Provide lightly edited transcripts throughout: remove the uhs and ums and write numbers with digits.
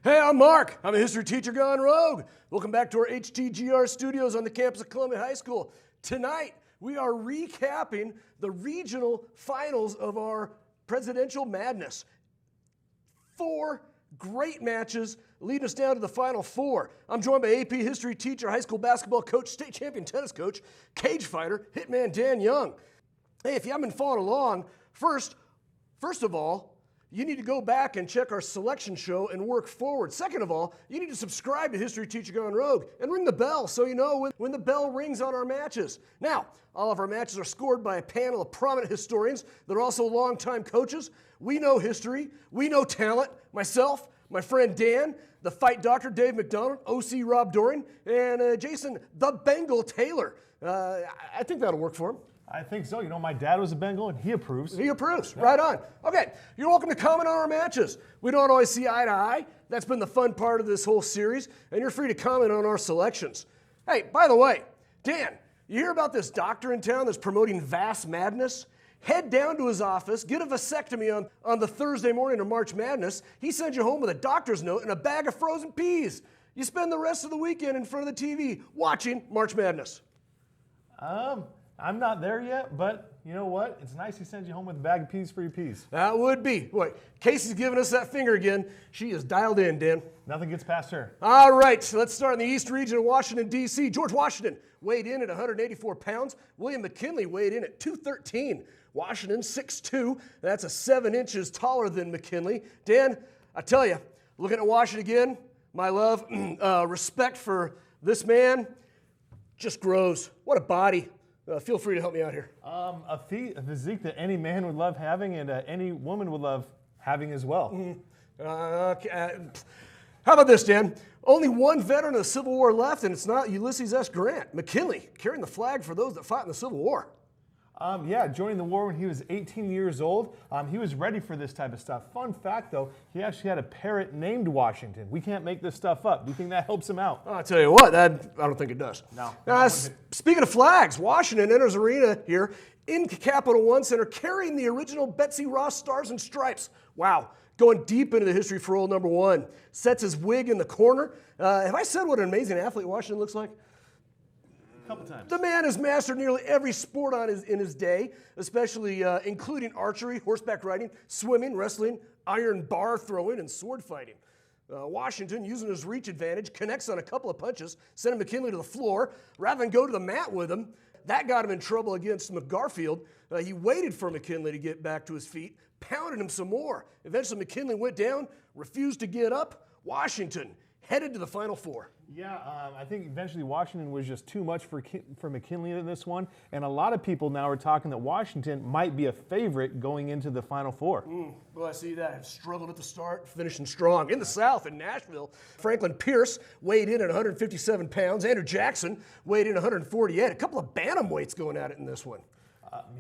Hey, I'm Mark. I'm a history teacher gone rogue. Welcome back to our HTGR studios on the campus of Columbia High School. Tonight, we are recapping the regional finals of our Presidential Madness. 4 great matches leading us down to the Final Four. I'm joined by AP history teacher, high school basketball coach, state champion tennis coach, cage fighter, Hitman Dan Young. Hey, if you haven't been following along, first of all, you need to go back and check our selection show and work forward. Second of all, you need to subscribe to History Teacher Gone Rogue and ring the bell so you know when the bell rings on our matches. Now, all of our matches are scored by a panel of prominent historians that are also longtime coaches. We know history. We know talent. Myself, my friend Dan, the fight doctor Dave McDonald, OC Rob Doring, and Jason the Bengal Taylor. I think that'll work for him. I think so. You know, my dad was a Bengal, and he approves. He approves. Yeah. Right on. Okay, you're welcome to comment on our matches. We don't always see eye to eye. That's been the fun part of this whole series, and you're free to comment on our selections. Hey, by the way, Dan, you hear about this doctor in town that's promoting vast madness? Head down to his office, get a vasectomy on the Thursday morning of March Madness. He sends you home with a doctor's note and a bag of frozen peas. You spend the rest of the weekend in front of the TV watching March Madness. I'm not there yet, but you know what? It's nice he sends you home with a bag of peas for your peas. That would be. Boy, Casey's giving us that finger again. She is dialed in, Dan. Nothing gets past her. All right, so let's start in the East region of Washington, D.C. George Washington weighed in at 184 pounds. William McKinley weighed in at 213. Washington, 6'2". That's a 7 inches taller than McKinley. Dan, I tell you, looking at Washington again, my love, respect for this man just grows. What a body. Feel free to help me out here. A physique that any man would love having and any woman would love having as well. How about this, Dan? Only one veteran of the Civil War left, and it's not Ulysses S. Grant. McKinley, carrying the flag for those that fought in the Civil War. Joining the war when he was 18 years old. He was ready for this type of stuff. Fun fact, though, he actually had a parrot named Washington. We can't make this stuff up. Do you think that helps him out? I'll tell you what, I don't think it does. No. Speaking of flags, Washington enters arena here in Capital One Center carrying the original Betsy Ross Stars and Stripes. Wow. Going deep into the history for old number one. Sets his wig in the corner. Have I said what an amazing athlete Washington looks like? Couple times. The man has mastered nearly every sport in his day, especially including archery, horseback riding, swimming, wrestling, iron bar throwing, and sword fighting. Washington, using his reach advantage, connects on a couple of punches, sending McKinley to the floor rather than go to the mat with him. That got him in trouble against McGarfield. He waited for McKinley to get back to his feet, pounded him some more. Eventually, McKinley went down, refused to get up. Washington headed to the Final Four. Yeah, I think eventually Washington was just too much for McKinley in this one, and a lot of people now are talking that Washington might be a favorite going into the Final Four. Well, I see that. Struggled at the start, finishing strong. In the South, in Nashville, Franklin Pierce weighed in at 157 pounds. Andrew Jackson weighed in 148. A couple of bantamweights going at it in this one.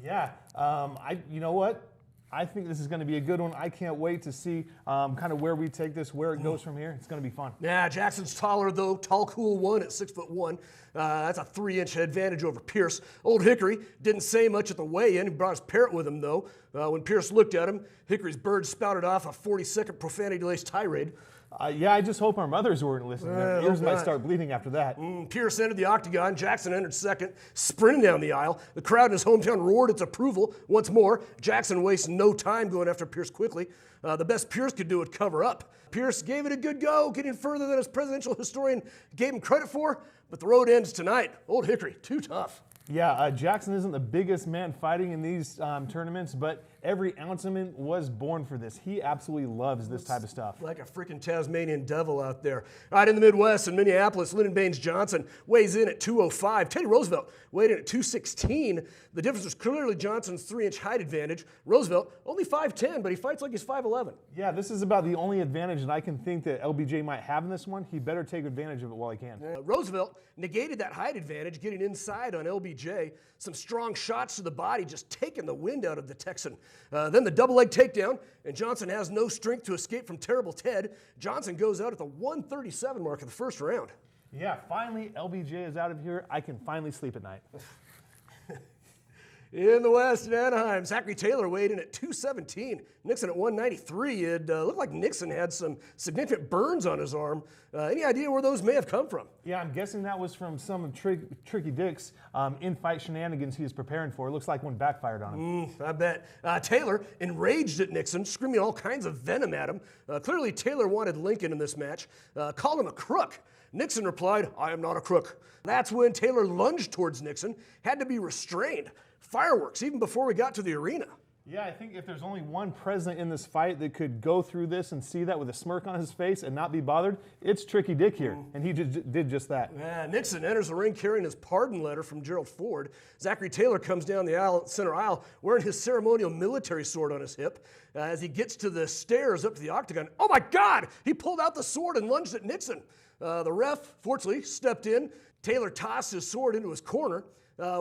You know what? I think this is going to be a good one. I can't wait to see kind of where we take this, where it goes from here. It's going to be fun. Yeah, Jackson's taller, though. Tall, cool one at 6'1". That's a 3-inch advantage over Pierce. Old Hickory didn't say much at the weigh-in. He brought his parrot with him, though. When Pierce looked at him, Hickory's bird spouted off a 40-second profanity-laced tirade. I just hope our mothers weren't listening. Their ears might start bleeding after that. Pierce entered the octagon. Jackson entered second, sprinting down the aisle. The crowd in his hometown roared its approval once more. Jackson wasted no time going after Pierce quickly. The best Pierce could do would cover up. Pierce gave it a good go, getting further than his presidential historian gave him credit for, but the road ends tonight. Old Hickory, too tough. Yeah, Jackson isn't the biggest man fighting in these tournaments, but every ounce of him was born for this. He absolutely loves this type of stuff. Like a freaking Tasmanian devil out there. All right, in the Midwest, in Minneapolis, Lyndon Baines Johnson weighs in at 205. Teddy Roosevelt weighed in at 216. The difference was clearly Johnson's 3-inch height advantage. Roosevelt, only 5'10", but he fights like he's 5'11". Yeah, this is about the only advantage that I can think that LBJ might have in this one. He better take advantage of it while he can. Roosevelt negated that height advantage, getting inside on LBJ. Some strong shots to the body, just taking the wind out of the Texan. Then the double leg takedown, and Johnson has no strength to escape from terrible Ted. Johnson goes out at the 137 mark of the first round. Yeah, finally LBJ is out of here. I can finally sleep at night. In the West, in Anaheim, Zachary Taylor weighed in at 217. Nixon at 193. It looked like Nixon had some significant burns on his arm. Any idea where those may have come from? Yeah, I'm guessing that was from some Tricky Dick's in-fight shenanigans he was preparing for. It looks like one backfired on him. I bet. Taylor, enraged at Nixon, screaming all kinds of venom at him. Clearly, Taylor wanted Lincoln in this match. Called him a crook. Nixon replied, "I am not a crook." That's when Taylor lunged towards Nixon, had to be restrained. Fireworks, even before we got to the arena. Yeah, I think if there's only one president in this fight that could go through this and see that with a smirk on his face and not be bothered, it's Tricky Dick here, and he did just that. Yeah, Nixon enters the ring carrying his pardon letter from Gerald Ford. Zachary Taylor comes down the center aisle wearing his ceremonial military sword on his hip. As he gets to the stairs up to the octagon, oh my God! He pulled out the sword and lunged at Nixon. The ref, fortunately, stepped in. Taylor tossed his sword into his corner.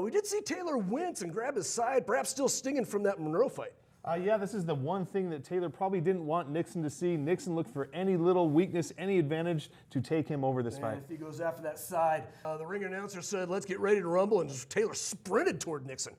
We did see Taylor wince and grab his side, perhaps still stinging from that Monroe fight. Yeah, this is the one thing that Taylor probably didn't want Nixon to see. Nixon looked for any little weakness, any advantage to take him over this fight. If he goes after that side, the ring announcer said, "Let's get ready to rumble," and Taylor sprinted toward Nixon.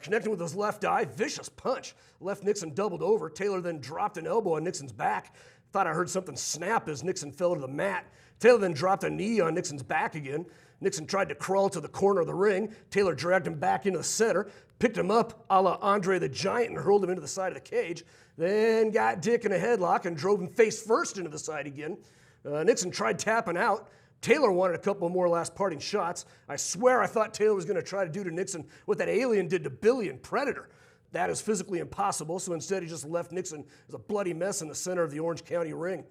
Connecting with his left eye, vicious punch. Left Nixon doubled over. Taylor then dropped an elbow on Nixon's back. Thought I heard something snap as Nixon fell to the mat. Taylor then dropped a knee on Nixon's back again. Nixon tried to crawl to the corner of the ring. Taylor dragged him back into the center, picked him up a la Andre the Giant and hurled him into the side of the cage. Then got Dick in a headlock and drove him face first into the side again. Nixon tried tapping out. Taylor wanted a couple more last parting shots. I swear I thought Taylor was going to try to do to Nixon what that alien did to Billy in Predator. That is physically impossible, so instead he just left Nixon as a bloody mess in the center of the Orange County ring.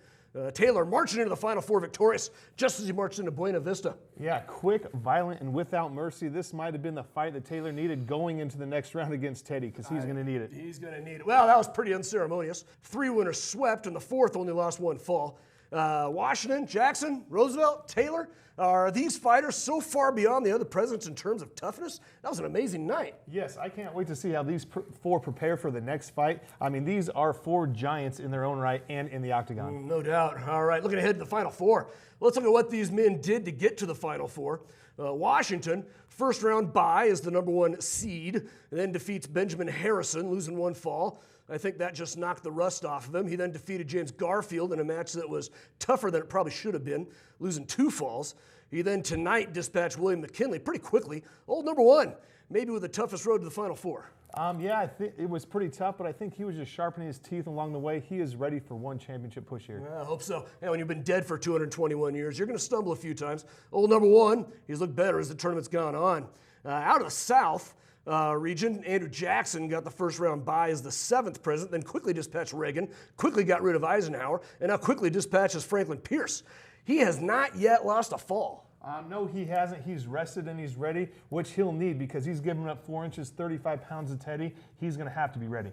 Taylor marching into the Final Four victorious, just as he marched into Buena Vista. Yeah, quick, violent, and without mercy. This might have been the fight that Taylor needed going into the next round against Teddy, because he's going to need it. He's going to need it. Well, that was pretty unceremonious. 3 winners swept, and the 4th only lost 1 fall. Washington, Jackson, Roosevelt, Taylor, are these fighters so far beyond the other presidents in terms of toughness? That was an amazing night. Yes, I can't wait to see how these 4 prepare for the next fight. I mean, these are 4 giants in their own right and in the octagon. No doubt. All right, looking ahead to the Final Four. Let's look at what these men did to get to the Final Four. Washington, first round bye as the #1 seed, and then defeats Benjamin Harrison, losing 1 fall. I think that just knocked the rust off of him. He then defeated James Garfield in a match that was tougher than it probably should have been, losing 2 falls. He then tonight dispatched William McKinley pretty quickly. Old #1, maybe with the toughest road to the Final Four. Yeah, I think it was pretty tough, but I think he was just sharpening his teeth along the way. He is ready for one championship push here. I hope so. And when you've been dead for 221 years, you're going to stumble a few times. Old #1, he's looked better as the tournament's gone on. Out of the South region, Andrew Jackson got the first round bye as the 7th president, then quickly dispatched Reagan, quickly got rid of Eisenhower, and now quickly dispatches Franklin Pierce. He has not yet lost a fall. No, he hasn't. He's rested and he's ready, which he'll need because he's giving up 4 inches, 35 pounds of Teddy. He's going to have to be ready.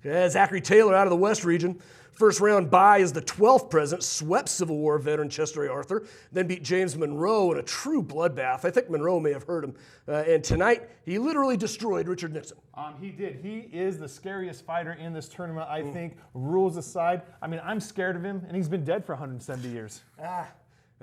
Zachary Taylor out of the West region. First round bye as the 12th president, swept Civil War veteran Chester A. Arthur, then beat James Monroe in a true bloodbath. I think Monroe may have hurt him. And tonight, he literally destroyed Richard Nixon. He did. He is the scariest fighter in this tournament, I think. Rules aside, I mean, I'm scared of him, and he's been dead for 170 years.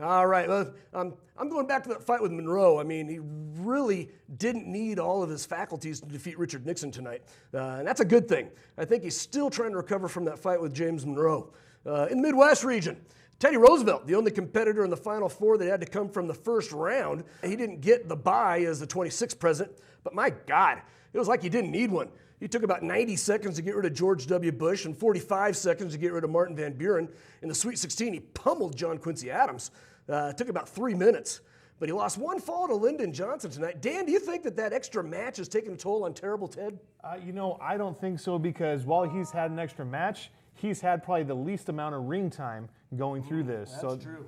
All right, well, I'm going back to that fight with Monroe. I mean, he really didn't need all of his faculties to defeat Richard Nixon tonight, and that's a good thing. I think he's still trying to recover from that fight with James Monroe. In the Midwest region, Teddy Roosevelt, the only competitor in the Final Four that had to come from the first round. He didn't get the bye as the 26th president, but my God, it was like he didn't need one. He took about 90 seconds to get rid of George W. Bush and 45 seconds to get rid of Martin Van Buren. In the Sweet 16, he pummeled John Quincy Adams. It took about 3 minutes, but he lost 1 fall to Lyndon Johnson tonight. Dan, do you think that extra match has taken a toll on Terrible Ted? I don't think so because while he's had an extra match, he's had probably the least amount of ring time going through this. That's true.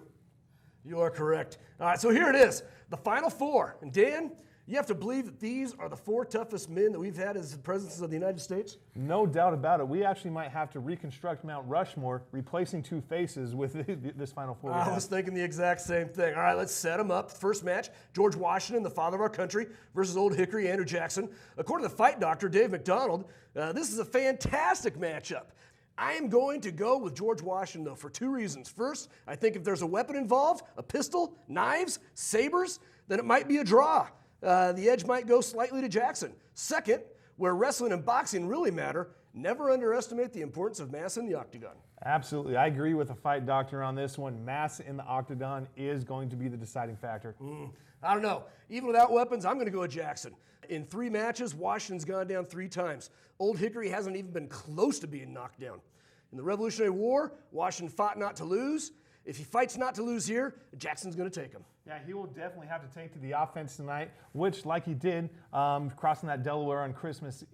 You are correct. All right, so here it is, the Final Four. And Dan, you have to believe that these are the 4 toughest men that we've had as the presidents of the United States? No doubt about it. We actually might have to reconstruct Mount Rushmore, replacing 2 faces with this Final Four. I was thinking the exact same thing. All right, let's set them up. First match, George Washington, the father of our country, versus Old Hickory, Andrew Jackson. According to the fight doctor, Dave McDonald, this is a fantastic matchup. I am going to go with George Washington, though, for 2 reasons. First, I think if there's a weapon involved, a pistol, knives, sabers, then it might be a draw. The edge might go slightly to Jackson. Second, where wrestling and boxing really matter, never underestimate the importance of mass in the octagon. Absolutely. I agree with the fight doctor on this one. Mass in the octagon is going to be the deciding factor. I don't know. Even without weapons, I'm going to go with Jackson. In 3 matches, Washington's gone down 3 times. Old Hickory hasn't even been close to being knocked down. In the Revolutionary War, Washington fought not to lose. If he fights not to lose here, Jackson's going to take him. Yeah, he will definitely have to take to the offense tonight, which, like he did, crossing that Delaware on Christmas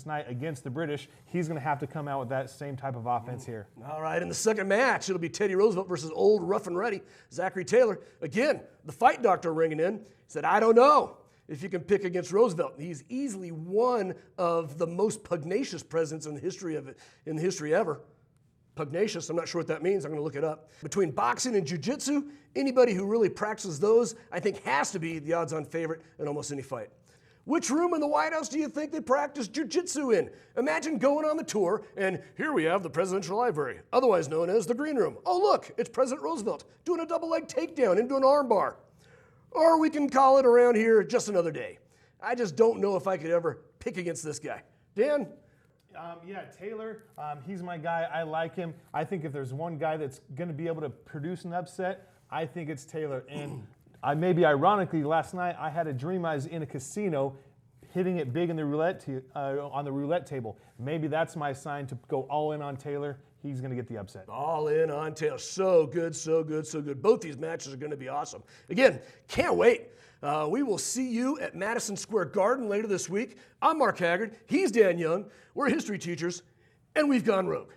night against the British, he's going to have to come out with that same type of offense here. All right, in the second match, it'll be Teddy Roosevelt versus old rough and ready Zachary Taylor. Again, the fight doctor ringing in said, I don't know if you can pick against Roosevelt. He's easily one of the most pugnacious presidents in the history ever. Pugnacious, I'm not sure what that means. I'm going to look it up. Between boxing and jiu-jitsu, anybody who really practices those, I think, has to be the odds-on favorite in almost any fight. Which room in the White House do you think they practice jiu-jitsu in? Imagine going on the tour, and here we have the Presidential Library, otherwise known as the Green Room. Oh, look, it's President Roosevelt doing a double-leg takedown into an armbar. Or we can call it around here just another day. I just don't know if I could ever pick against this guy. Dan? Yeah, Taylor, he's my guy. I like him. I think if there's one guy that's going to be able to produce an upset, I think it's Taylor. And maybe ironically, last night I had a dream I was in a casino hitting it big in the on the roulette table. Maybe that's my sign to go all in on Taylor. He's going to get the upset. All in on Taylor. So good, so good, so good. Both these matches are going to be awesome. Again, can't wait. We will see you at Madison Square Garden later this week. I'm Mark Haggard. He's Dan Young. We're history teachers, and we've gone rogue.